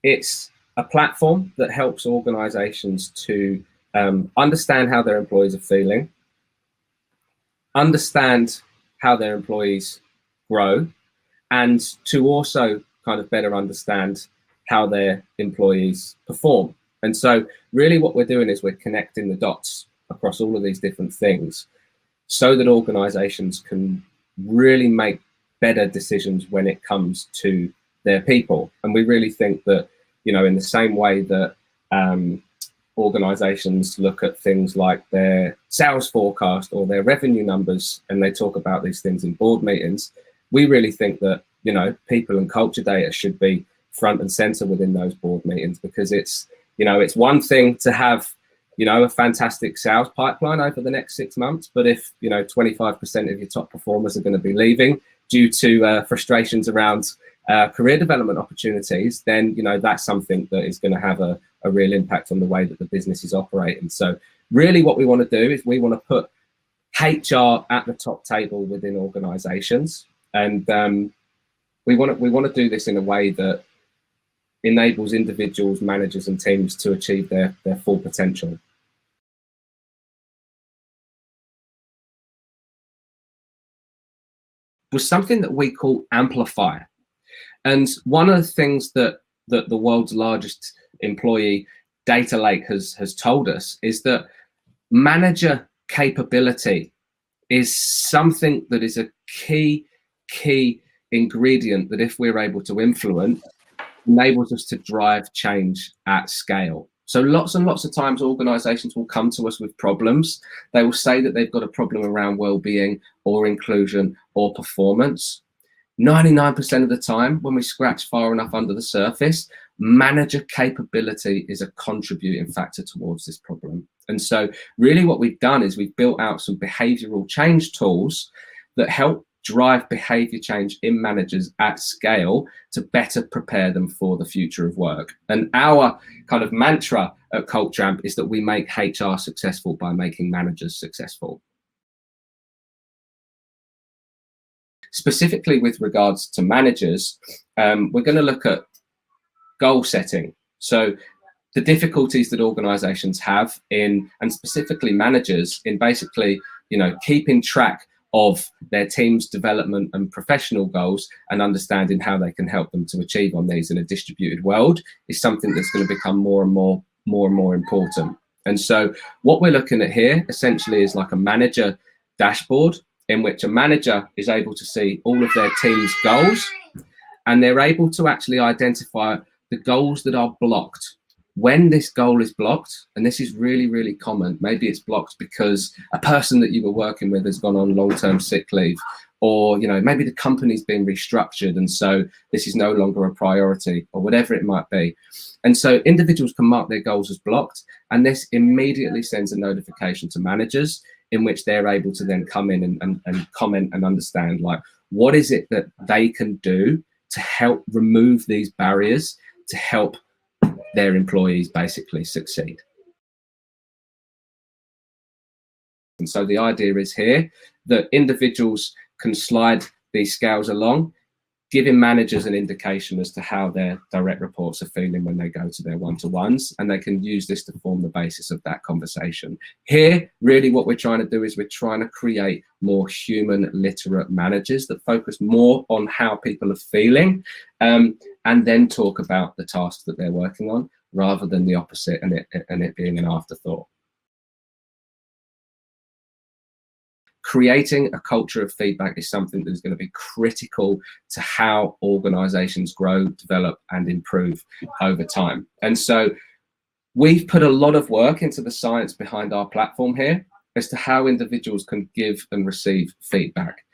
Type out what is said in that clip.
It's a platform that helps organizations to understand how their employees are feeling, understand how their employees grow, and to also kind of better understand how their employees perform. And so really what we're doing is we're connecting the dots across all of these different things so that organizations can really make better decisions when it comes to their people. And we really think that, you know, in the same way that organizations look at things like their sales forecast or their revenue numbers, and they talk about these things in board meetings, we really think that, you know, people and culture data should be front and center within those board meetings, because it's, you know, it's one thing to have, you know, a fantastic sales pipeline over the next 6 months, but if, you know, 25% of your top performers are going to be leaving due to frustrations around career development opportunities, then, you know, that's something that is going to have a real impact on the way that the business is operating. So really what we want to do is we want to put HR at the top table within organizations, and we want to do this in a way that enables individuals, managers and teams to achieve their full potential. Was something that we call Amplify. And one of the things that the world's largest employee data lake has told us is that manager capability is something that is a key ingredient that, if we're able to influence, enables us to drive change at scale. So lots and lots of times organizations will come to us with problems. They will say that they've got a problem around well-being or inclusion or performance. 99% of the time, when we scratch far enough under the surface, manager capability is a contributing factor towards this problem. And so really what we've done is we've built out some behavioral change tools that help drive behavior change in managers at scale to better prepare them for the future of work. And our kind of mantra at Culturevist is that we make HR successful by making managers successful. Specifically with regards to managers, we're going to look at goal setting. So the difficulties that organizations have in, and specifically managers, in basically, you know, keeping track of their team's development and professional goals and understanding how they can help them to achieve on these in a distributed world is something that's going to become more and more important. And so what we're looking at here essentially is like a manager dashboard, in which a manager is able to see all of their team's goals, and they're able to actually identify the goals that are blocked. When this goal is blocked, and this is really common, maybe it's blocked because a person that you were working with has gone on long-term sick leave, or, you know, maybe the company's been restructured and so this is no longer a priority, or whatever it might be. And so individuals can mark their goals as blocked, and this immediately sends a notification to managers, in which they're able to then come in and comment and understand, like, what is it that they can do to help remove these barriers to help their employees basically succeed. And so the idea is here that individuals can slide these scales along, giving managers an indication as to how their direct reports are feeling when they go to their one-to-ones, and they can use this to form the basis of that conversation. Here, really what we're trying to do is we're trying to create more human literate managers that focus more on how people are feeling, and then talk about the tasks that they're working on, rather than the opposite and it being an afterthought. Creating a culture of feedback is something that is going to be critical to how organizations grow, develop, and improve over time. And so we've put a lot of work into the science behind our platform here as to how individuals can give and receive feedback.